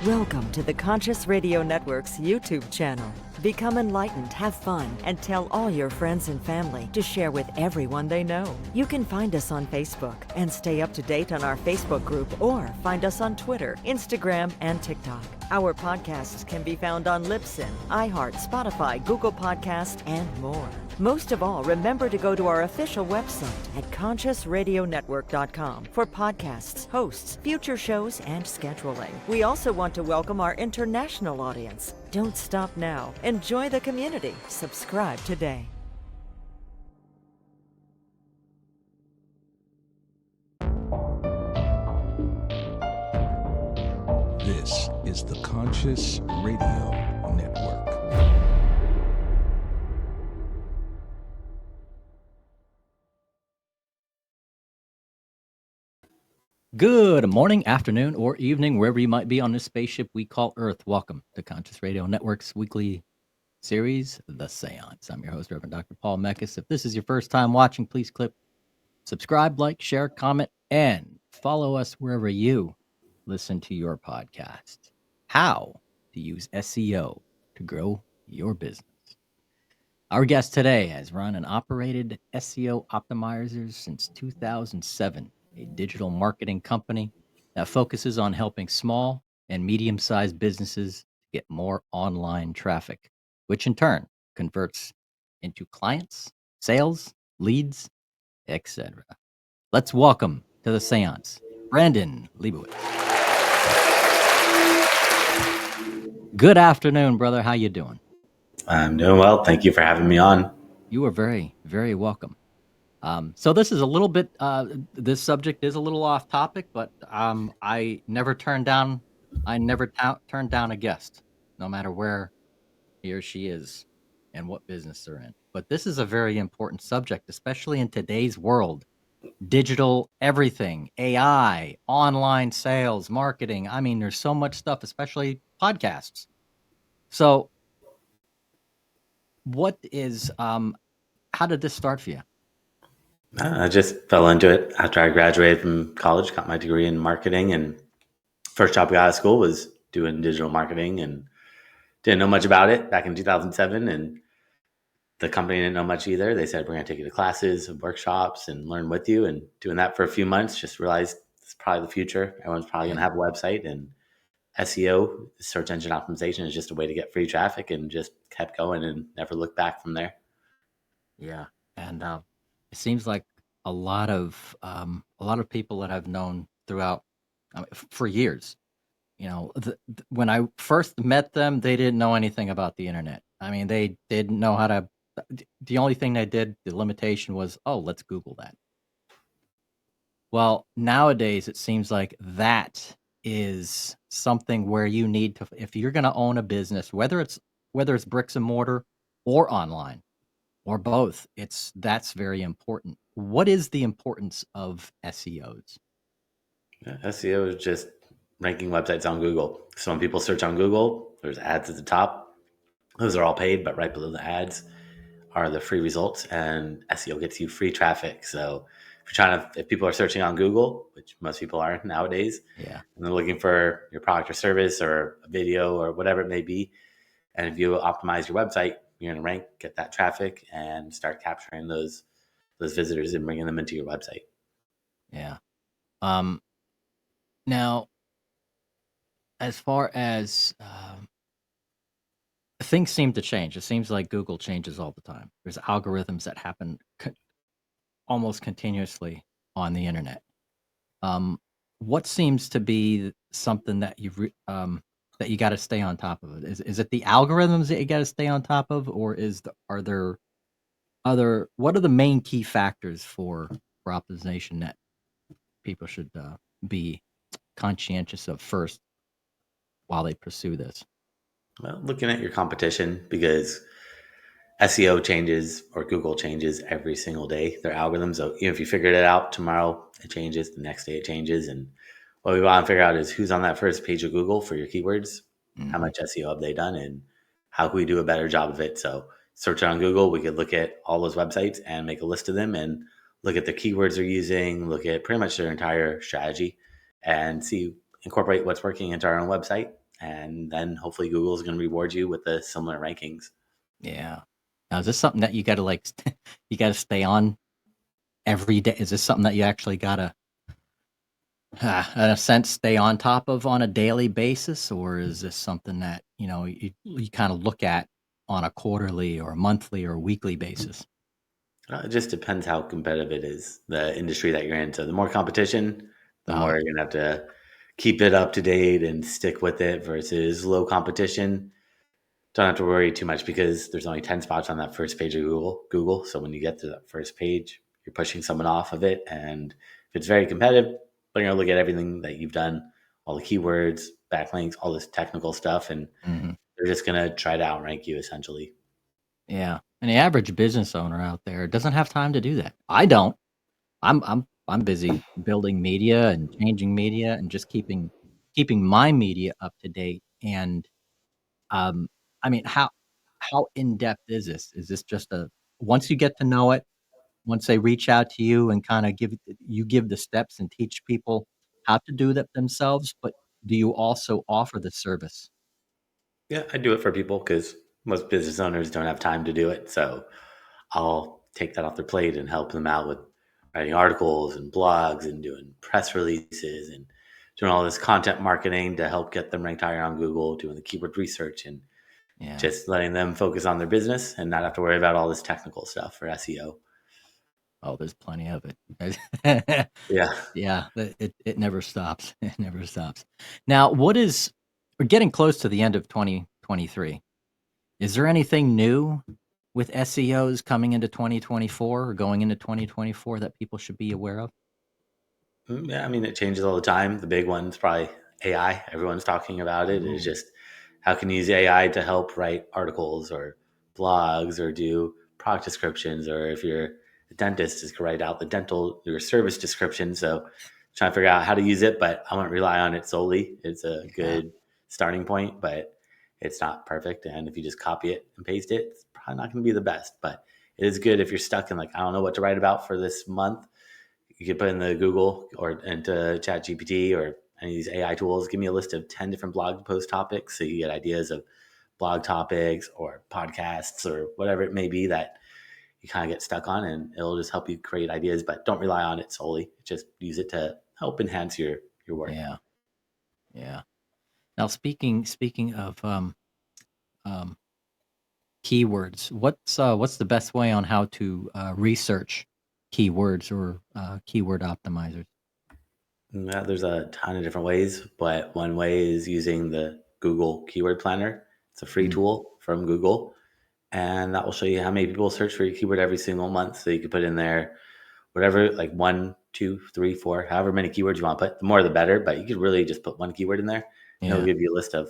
Welcome to the Conscious Radio Network's YouTube channel. Become enlightened, have fun, and tell all your friends and family to share with everyone they know. You can find us on Facebook and stay up to date on our Facebook group, or find us on Twitter, Instagram, and TikTok. Our podcasts can be found on Libsyn, iHeart, Spotify, Google Podcast, and more. Most of all, remember to go to our official website at consciousradionetwork.com for podcasts, hosts, future shows, and scheduling. We also want to welcome our international audience. Don't stop now. Enjoy the community. Subscribe today. This is the Conscious Radio Network. Good morning, afternoon, or evening, wherever you might be on this spaceship we call Earth. Welcome to Conscious Radio Network's weekly series, The Seance. I'm your host, Reverend Dr. Paul Meckes. If this is your first time watching, please click subscribe, like, share, comment, and follow us wherever you listen to your podcast. How to use SEO to grow your business. Our guest today has run and operated SEO Optimizers since 2007, a digital marketing company that focuses on helping small and medium-sized businesses get more online traffic, which in turn converts into clients, sales, leads, etc. Let's welcome to the seance, Brandon Liebowitz. Good afternoon, brother. How you doing? I'm doing well. Thank you for having me on. You are very, very welcome. So this is a little bit, this subject is a little off topic, but I never turn down a guest, no matter where he or she is and what business they're in. But this is a very important subject, especially in today's world. Digital everything, AI, online sales, marketing. I mean, there's so much stuff, especially podcasts. So what is, how did this start for you? I just fell into it after I graduated from college, got my degree in marketing, and first job I got out of school was doing digital marketing, and didn't know much about it back in 2007, and the company didn't know much either. They said, we're going to take you to classes and workshops and learn with you, and doing that for a few months, just realized it's probably the future. Everyone's probably going to have a website, and SEO, search engine optimization, is just a way to get free traffic, and just kept going and never looked back from there. Yeah, and it seems like a lot of people that I've known throughout for years. You know, when I first met them, they didn't know anything about the internet. I mean, they didn't know how to. The only thing they did, the limitation was, oh, let's Google that. Well, nowadays it seems like that is something where you need to, if you're going to own a business, whether it's bricks and mortar or online, or both, that's very important. What is the importance of SEOs? SEO is just ranking websites on Google. So when people search on Google, there's ads at the top. Those are all paid, but right below the ads are the free results, and SEO gets you free traffic. So if people are searching on Google, which most people are nowadays, Yeah, and they're looking for your product or service or a video or whatever it may be, and if you optimize your website, you're going to rank, get that traffic, and start capturing those visitors and bringing them into your website. yeah. Now, as far as things seem to change, it seems like Google changes all the time. There's algorithms that happen almost continuously on the internet. What seems to be something that that you got to stay on top of? Is it the algorithms that you got to stay on top of, or are there other? What are the main key factors for optimization that people should be conscientious of first while they pursue this? Well, looking at your competition, because SEO changes or Google changes every single day. Their algorithms, so if you figured it out tomorrow, it changes. The next day, it changes. And what we want to figure out is who's on that first page of Google for your keywords, how much SEO have they done, and how can we do a better job of it. So search on Google, we could look at all those websites and make a list of them and look at the keywords they're using, look at pretty much their entire strategy, and incorporate what's working into our own website and then hopefully Google is going to reward you with the similar rankings. Yeah. Now, is this something that you got to you got to stay on every day? Is this something that you actually got to, in a sense, stay on top of on a daily basis, or is this something that you kind of look at on a quarterly or a monthly or weekly basis? It just depends how competitive it is, the industry that you're in. So the more competition, the Oh, more you're going to have to keep it up to date and stick with it versus low competition. Don't have to worry too much because there's only 10 spots on that first page of Google. So when you get to that first page, you're pushing someone off of it. And if it's very competitive, they're going to look at everything that you've done, all the keywords, backlinks, all this technical stuff, and mhm. they're just going to try to outrank you essentially. Yeah. And the average business owner out there doesn't have time to do that. I don't. I'm busy building media and changing media and just keeping my media up to date. And um, I mean, how in depth is this? Is this just a once you get to know it, once they reach out to you and kind of give the steps and teach people how to do that themselves, but do you also offer the service? Yeah, I do it for people because most business owners don't have time to do it. So I'll take that off their plate and help them out with writing articles and blogs and doing press releases and doing all this content marketing to help get them ranked higher on Google, doing the keyword research and Yeah. just letting them focus on their business and not have to worry about all this technical stuff for SEO. Oh, there's plenty of it. Yeah. Yeah, it never stops. It never stops. Now, we're getting close to the end of 2023. Is there anything new with SEOs coming into 2024 or going into 2024 that people should be aware of? Yeah, I mean, it changes all the time. The big one's probably AI. Everyone's talking about it. It's Ooh, just how can you use AI to help write articles or blogs or do product descriptions, or if you're a dentist, just write out the dental your service description. So trying to figure out how to use it, but I won't rely on it solely. It's a yeah, good starting point, but it's not perfect. And if you just copy it and paste it, it's probably not going to be the best. But it is good if you're stuck in like, I don't know what to write about for this month. You could put in the Google or into Chat GPT or any of these AI tools. Give me a list of 10 different blog post topics. So you get ideas of blog topics or podcasts or whatever it may be that you kind of get stuck on, and it'll just help you create ideas, but don't rely on it solely. Just use it to help enhance your work. yeah, yeah. Now, speaking of um, keywords, what's the best way on how to research keywords or keyword optimizers? Yeah, there's a ton of different ways, but one way is using the Google Keyword Planner. It's a free Mm, tool from Google, and that will show you how many people search for your keyword every single month. So you can put in there whatever, like one, two, three, four, however many keywords you want to put. The more the better, but you could really just put one keyword in there, and it'll yeah. give you a list of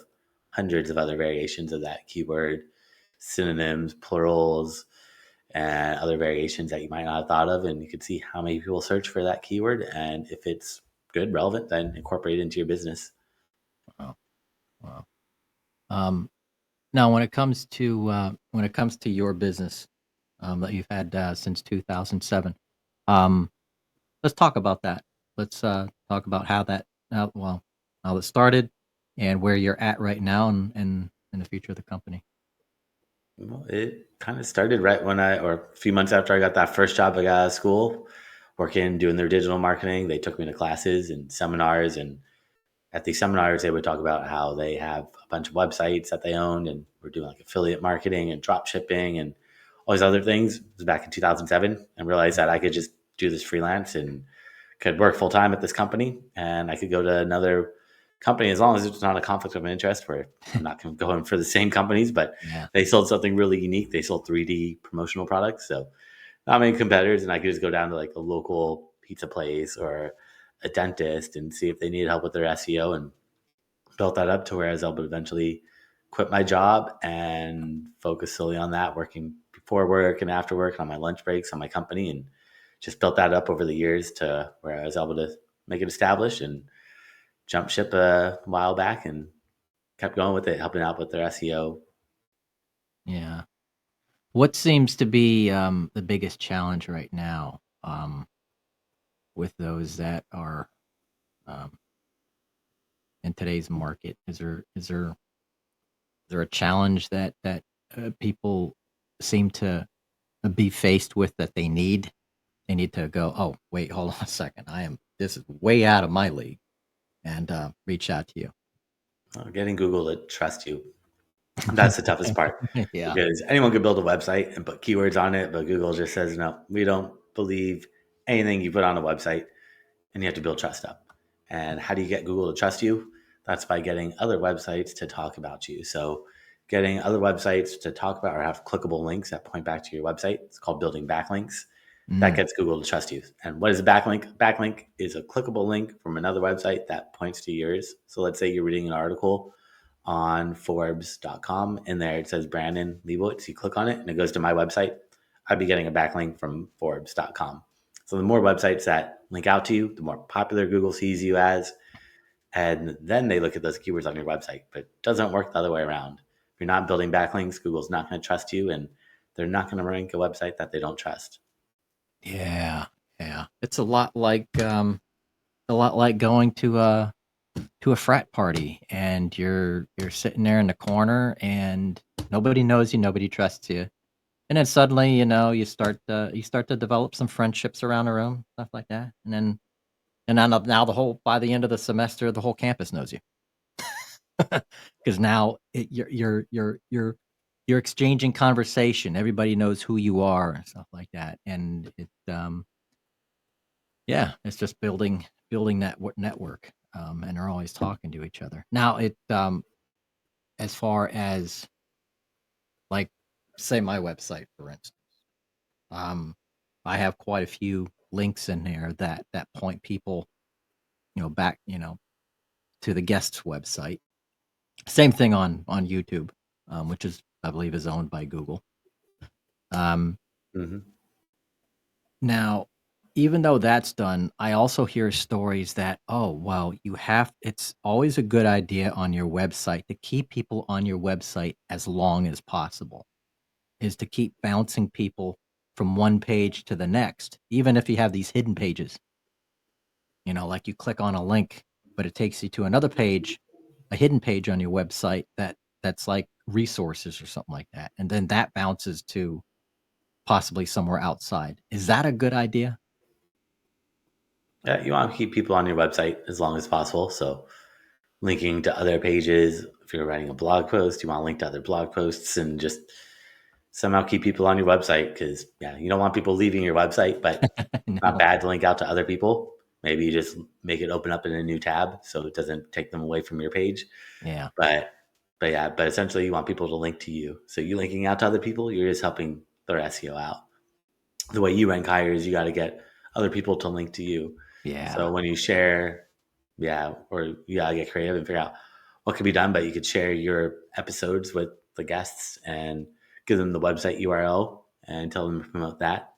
hundreds of other variations of that keyword, synonyms, plurals, and other variations that you might not have thought of. And you can see how many people search for that keyword. And if it's good, relevant, then incorporate it into your business. Wow, wow. Um, Now, when it comes to your business that you've had since 2007, um, let's talk about that. Let's talk about how it started and where you're at right now and in the future of the company. Well, it kind of started right when or a few months after I got that first job I got out of school, working, doing their digital marketing. They took me to classes and seminars, and at these seminars, they would talk about how they have a bunch of websites that they owned, and we're doing like affiliate marketing and drop shipping and all these other things. It was back in 2007, and realized that I could just do this freelance and could work full time at this company, and I could go to another company as long as it's not a conflict of interest where I'm not going for the same companies, but Yeah, they sold something really unique. They sold 3D promotional products. So not many competitors, and I could just go down to like a local pizza place or a dentist and see if they needed help with their SEO, and built that up to where I was able to eventually quit my job and focus solely on that, working before work and after work and on my lunch breaks on my company, and just built that up over the years to where I was able to make it established and jump ship a while back and kept going with it, helping out with their SEO. yeah. What seems to be the biggest challenge right now with those that are um, in today's market? Is there a challenge that people seem to be faced with that they need? They need to go, oh, wait, hold on a second. This is way out of my league, and reach out to you. Getting Google to trust you. That's the toughest part. Yeah. Because anyone could build a website and put keywords on it, but Google just says, no, we don't believe anything you put on a website, and you have to build trust up. And how do you get Google to trust you? That's by getting other websites to talk about you. So getting other websites to talk about or have clickable links that point back to your website. It's called building backlinks. That gets Google to trust you. And what is a backlink? Backlink is a clickable link from another website that points to yours. So let's say you're reading an article on Forbes.com, and there it says Brandon Liebowitz. You click on it and it goes to my website. I'd be getting a backlink from Forbes.com. So the more websites that link out to you, the more popular Google sees you as, and then they look at those keywords on your website. But it doesn't work the other way around. If you're not building backlinks, Google's not going to trust you, and they're not going to rank a website that they don't trust. Yeah. It's a lot like going to a frat party, and you're sitting there in the corner, and nobody knows you, nobody trusts you, and then suddenly, you start to develop some friendships around the room, stuff like that, and now by the end of the semester, the whole campus knows you, because now you're exchanging conversation. Everybody knows who you are and stuff like that, and it's just building that network, and they're always talking to each other. Now, as far as, like, say my website, for instance, I have quite a few links in there that point people, back, to the guest's website. Same thing on YouTube, which I believe is owned by Google. Mm-hmm. Now, even though that's done, I also hear stories that, oh, well, it's always a good idea on your website to keep people on your website as long as possible, is to keep bouncing people from one page to the next, even if you have these hidden pages. Like you click on a link, but it takes you to another page, a hidden page on your website that's like resources or something like that. And then that bounces to possibly somewhere outside. Is that a good idea? Yeah, you want to keep people on your website as long as possible. So linking to other pages. If you're writing a blog post, you want to link to other blog posts and just somehow keep people on your website, because you don't want people leaving your website, but No. not bad to link out to other people. Maybe you just make it open up in a new tab so it doesn't take them away from your page. Yeah. But essentially you want people to link to you. So you linking out to other people, you're just helping their SEO out. The way you rank higher is you got to get other people to link to you. Yeah. So when you share, or you gotta get creative and figure out what can be done, but you could share your episodes with the guests and give them the website URL and tell them to promote that,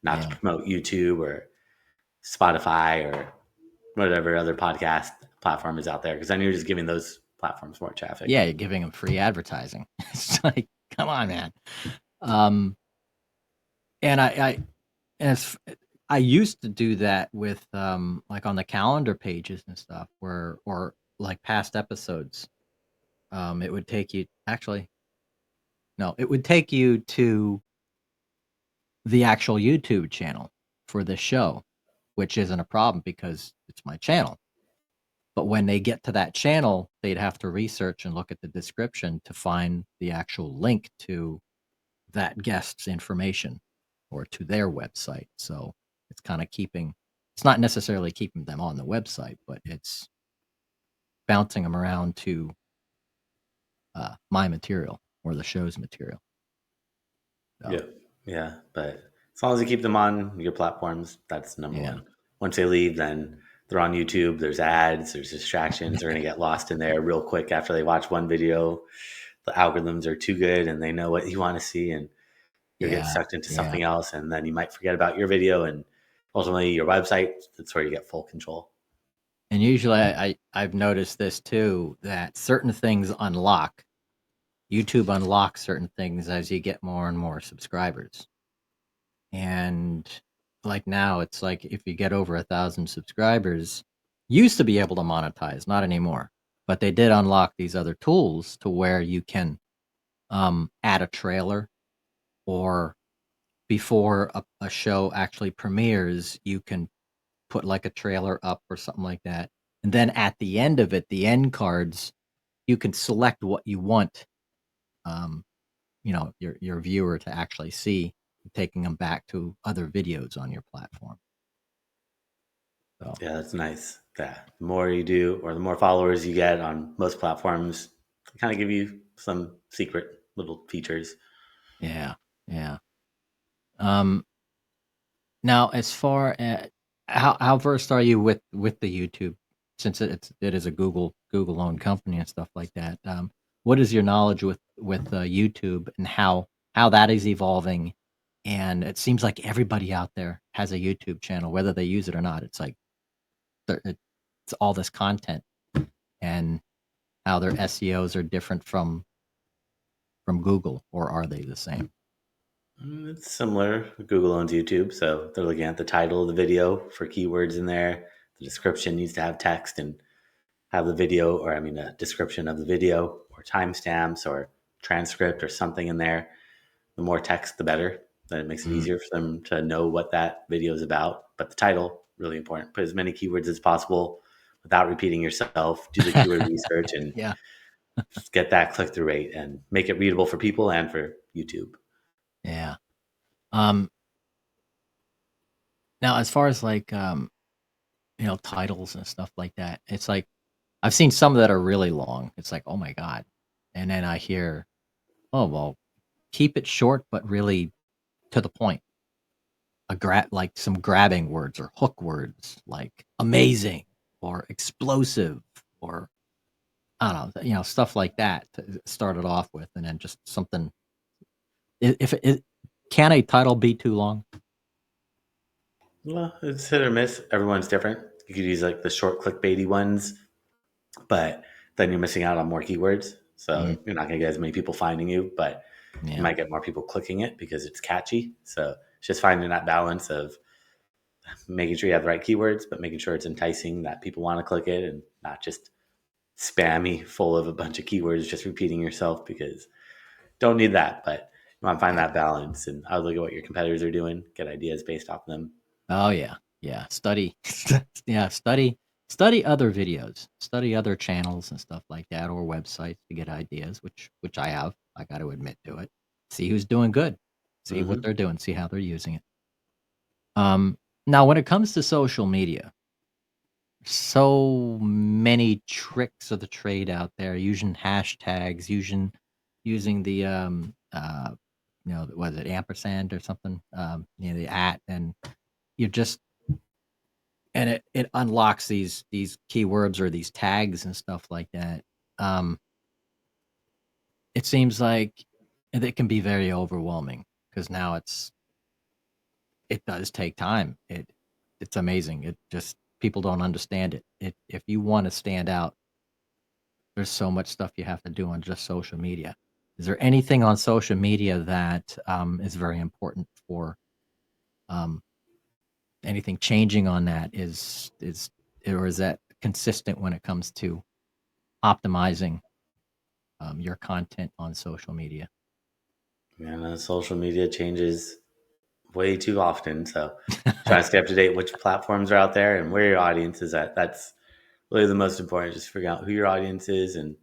not to promote YouTube or Spotify or whatever other podcast platform is out there, because then you're just giving those platforms more traffic. Yeah, you're giving them free advertising. It's like, come on, man. And I used to do that with like on the calendar pages and stuff, or like past episodes. It would take you to the actual YouTube channel for the show, which isn't a problem because it's my channel. But when they get to that channel, they'd have to research and look at the description to find the actual link to that guest's information or to their website. So it's kind of it's not necessarily keeping them on the website, but it's bouncing them around to my material or the show's material. So, Yeah. But as long as you keep them on your platforms, that's number one. Once they leave, then they're on YouTube. There's ads, there's distractions. They're going to get lost in there real quick after they watch one video. The algorithms are too good and they know what you want to see, and you'll get sucked into something else, and then you might forget about your video, and ultimately your website. That's where you get full control. And usually I've noticed this too, that certain things unlock. YouTube unlocks certain things as you get more and more subscribers. And like now, it's like if you get over 1,000 subscribers, used to be able to monetize, not anymore. but they did unlock these other tools to where you can add a trailer, or before a show actually premieres, you can put like a trailer up or something like that. And then at the end of it, the end cards, you can select what you want, your viewer to actually see, taking them back to other videos on your platform. So Yeah, that's nice. Yeah, the more you do, or the more followers you get on most platforms, they kind of give you some secret little features. yeah, yeah. Um, Now, as far as how versed are you with the YouTube, since it is a Google owned company and stuff like that? What is your knowledge with YouTube, and how that is evolving? And it seems like everybody out there has a YouTube channel, whether they use it or not. It's like it's all this content, and how their SEOs are different from Google, or are they the same? It's similar. Google owns YouTube, so they're looking at the title of the video for keywords in there. The description needs to have text and have the video, or I mean, a description of the video, or timestamps, or transcript, or something in there. The more text, the better. Then it makes it Mm. easier for them to know what that video is about. But the title, really important. Put as many keywords as possible without repeating yourself. Do the keyword research and Yeah, get that click through rate and make it readable for people and for YouTube. yeah. Um, Now, as far as like titles and stuff like that, it's like I've seen some that are really long. It's like, oh my god, and then I hear, oh well, keep it short but really to the point. Like some grabbing words or hook words, like amazing or explosive, or I don't know, stuff like that to start it off with, and then just something. If it can a title be too long? Well, it's hit or miss. Everyone's different. You could use like the short clickbaity ones, but then you're missing out on more keywords. Mm, So you're not going to get as many people finding you, but you yeah, might get more people clicking it because it's catchy. So it's just finding that balance of making sure you have the right keywords, but making sure it's enticing that people want to click it, and not just spammy full of a bunch of keywords, just repeating yourself, because don't need that. But you want to find that balance. And I would look at what your competitors are doing, get ideas based off them. oh yeah, yeah. Study, yeah, study other videos, study other channels and stuff like that, or websites to get ideas, which I have. I got to admit to it. See who's doing good, see what Hmm. they're doing, see how they're using it. Now when it comes to social media, so many tricks of the trade out there, using hashtags, using the was it ampersand or something, the at, and you just and it unlocks these keywords or these tags and stuff like that. Um, it seems like it can be very overwhelming, because now it does take time. It's amazing. It just people don't understand it. If you want to stand out, there's so much stuff you have to do on just social media. Is there anything on social media that is very important for um, anything changing on that? Is or is that consistent when it comes to optimizing your content on social media? And social media changes way too often. So trying to stay up to date which platforms are out there and where your audience is at. That's really the most important. Just figuring out who your audience is and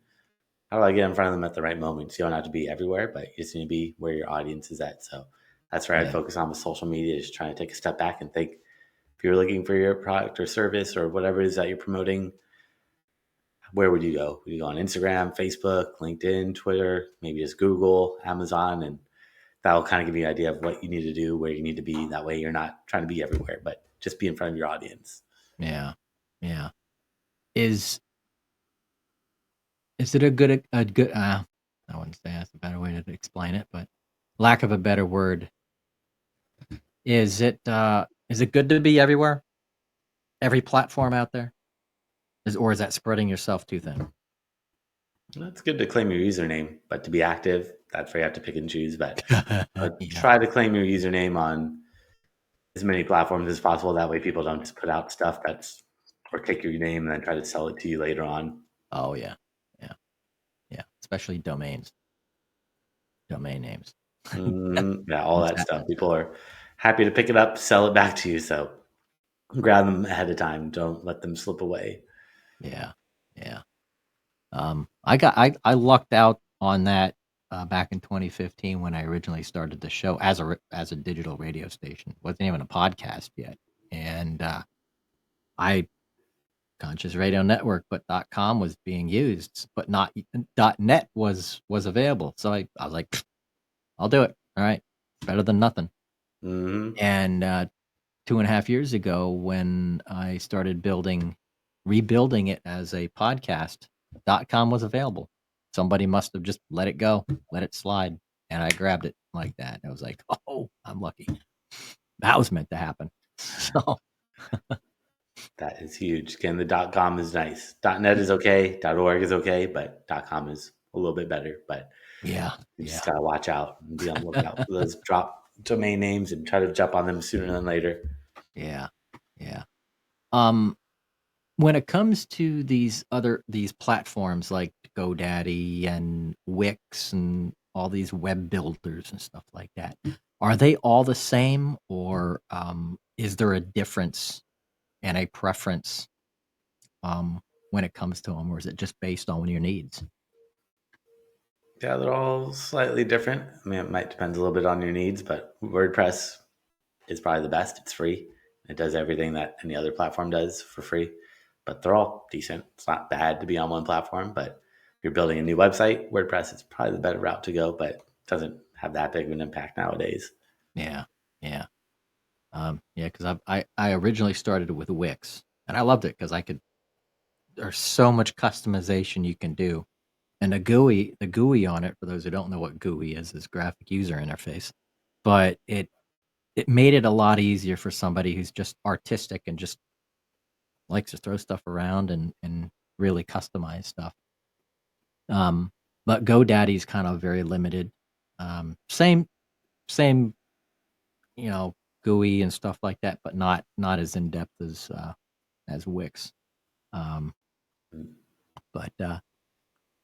how do I get in front of them at the right moment. So you don't have to be everywhere, but you just need to be where your audience is at. So that's where I'd Yeah, focus on with social media, is trying to take a step back and think, if you're looking for your product or service or whatever it is that you're promoting, where would you go? Would you go on Instagram, Facebook, LinkedIn, Twitter, maybe just Google, Amazon? And that will kind of give you an idea of what you need to do, where you need to be. That way you're not trying to be everywhere, but just be in front of your audience. yeah, yeah. Is is it a good? I wouldn't say that's a better way to explain it, but lack of a better word, is it good to be everywhere, every platform out there? Or is that spreading yourself too thin? It's good to claim your username, but to be active, that's where you have to pick and choose. But Yeah, try to claim your username on as many platforms as possible. That way people don't just put out stuff that's, or take your name and then try to sell it to you later on. Oh yeah, yeah, yeah. Especially domain names. Yeah, all that That- stuff. People are happy to pick it up, sell it back to you. So grab them ahead of time. Don't let them slip away. yeah, yeah. I lucked out on that back in 2015 when I originally started the show as a digital radio station. Wasn't even a podcast yet, and I Conscious Radio Network, but .com was being used, but not .net was available. So I was like, "Pfft, I'll do it. All right, better than nothing. Hmm. And 2.5 years ago, when I started rebuilding it as a podcast, .com was available. Somebody must have just let it go, let it slide, and I grabbed it like that. I was like, oh, I'm lucky. That was meant to happen. So That is huge. Again, the .com is nice. .net is okay. .org is okay, but .com is a little bit better. But yeah, you yeah, just gotta watch out and be on the lookout for those drop domain names and try to jump on them sooner than later. yeah, yeah. Um, when it comes to these platforms like GoDaddy and Wix and all these web builders and stuff like that, are they all the same, or is there a difference and a preference when it comes to them, or is it just based on your needs? Yeah, they're all slightly different. I mean, it might depend a little bit on your needs, but WordPress is probably the best. It's free. It does everything that any other platform does for free, but they're all decent. It's not bad to be on one platform, but if you're building a new website, WordPress is probably the better route to go, but it doesn't have that big of an impact nowadays. Yeah, yeah, yeah. Because I originally started with Wix, and I loved it because there's so much customization you can do. And the GUI on it, for those who don't know what GUI is graphic user interface. But it made it a lot easier for somebody who's just artistic and just likes to throw stuff around and really customize stuff. But GoDaddy's kind of very limited. Same, you know, GUI and stuff like that, but not as in depth as Wix. Um, but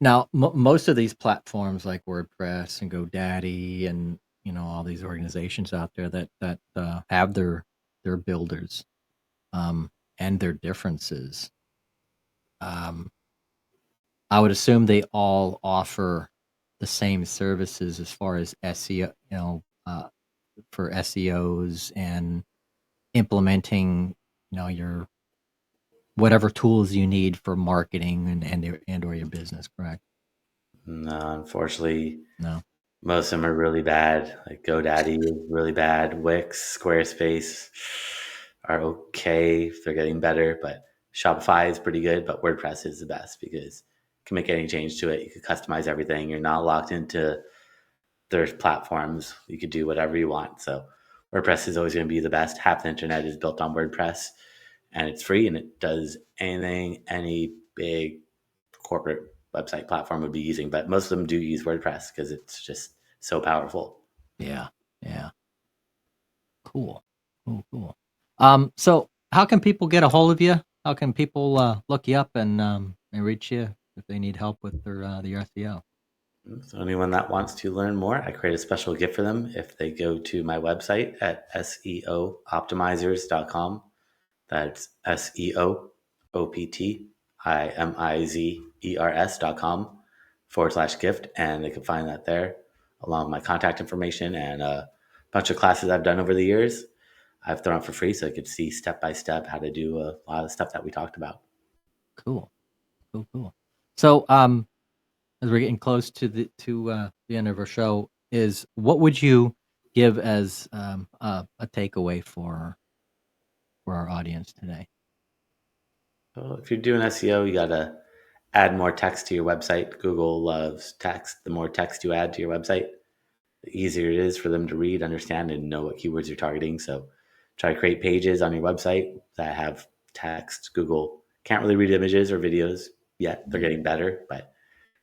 Now, most of these platforms like WordPress and GoDaddy and all these organizations out there that have their builders and their differences, um, I would assume they all offer the same services as far as SEO, for SEOs and implementing, your whatever tools you need for marketing and or your business. Correct? No, unfortunately, No. most of them are really bad. Like GoDaddy is really bad. Wix, Squarespace are okay if they're getting better, but Shopify is pretty good. But WordPress is the best because you can make any change to it. You can customize everything. You're not locked into their platforms. You could do whatever you want. So WordPress is always going to be the best. Half the internet is built on WordPress, and it's free and it does anything any big corporate website platform would be using, but most of them do use WordPress because it's just so powerful. Yeah. Yeah. Cool. Cool, cool. So how can people get a hold of you? How can people look you up and reach you if they need help with their SEO? So anyone that wants to learn more, I create a special gift for them if they go to my website at SEOoptimizers.com. That's SEOoptimizers.com/gift. And they can find that there along with my contact information and a bunch of classes I've done over the years. I've thrown out for free so I could see step by step how to do a lot of the stuff that we talked about. Cool. Cool, cool. So as we're getting close to the end of our show, is what would you give as a takeaway for our audience today? So if you're doing SEO, you got to add more text to your website. Google loves text. The more text you add to your website, the easier it is for them to read, understand, and know what keywords you're targeting. So try to create pages on your website that have text. Google can't really read images or videos yet. They're getting better, but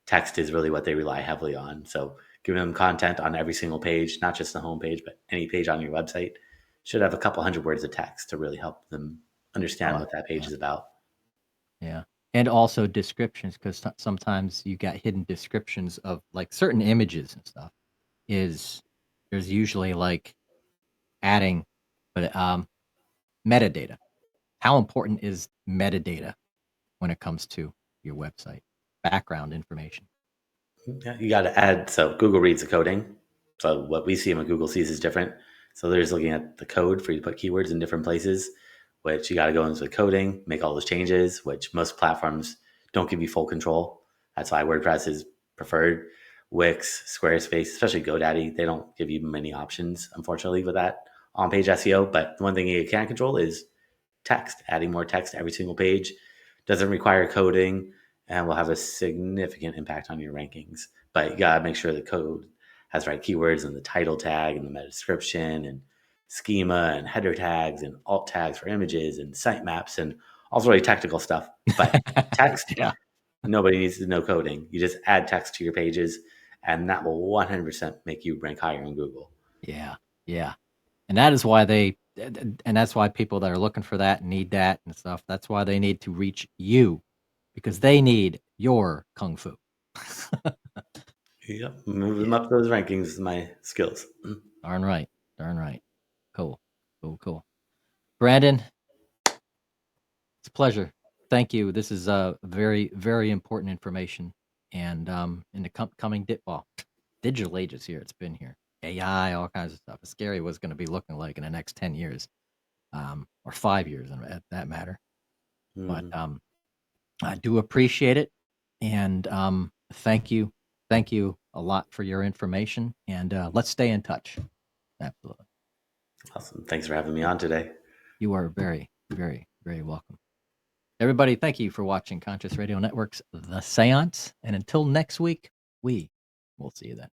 text is really what they rely heavily on. So giving them content on every single page, not just the home page, but any page on your website should have a couple hundred words of text to really help them understand Oh, what that page yeah, is about. yeah. And also descriptions, because sometimes you got hidden descriptions of like certain images and stuff. There's usually like adding, but metadata. How important is metadata when it comes to your website? Background information. Yeah, you got to add. So Google reads the coding. So what we see and what Google sees is different. So they're just looking at the code for you to put keywords in different places, which you got to go into the coding, make all those changes, which most platforms don't give you full control. That's why WordPress is preferred. Wix, Squarespace, especially GoDaddy, they don't give you many options, unfortunately, with that on-page SEO. But the one thing you can control is text. Adding more text to every single page doesn't require coding and will have a significant impact on your rankings. But you gotta make sure the code has the right keywords and the title tag and the meta description and schema and header tags and alt tags for images and sitemaps and all really technical stuff. But text, Yeah. nobody needs to know coding. You just add text to your pages, and that will 100% make you rank higher in Google. Yeah. Yeah. And that is why and that's why people that are looking for that need that and stuff. That's why they need to reach you, because they need your kung fu. Yep, move them up those rankings is my skills. Darn right. Darn right. Cool. Cool. Cool. Brandon, it's a pleasure. Thank you. This is very, very important information. And in the coming digital ages here, it's been here. AI, all kinds of stuff. It's scary what's going to be looking like in the next 10 years, or 5 years at that matter. But I do appreciate it. And thank you. Thank you a lot for your information. And let's stay in touch. Absolutely. Awesome. Thanks for having me on today. You are very, very, very welcome. Everybody, thank you for watching Conscious Radio Network's The Seance. And until next week, we will see you then.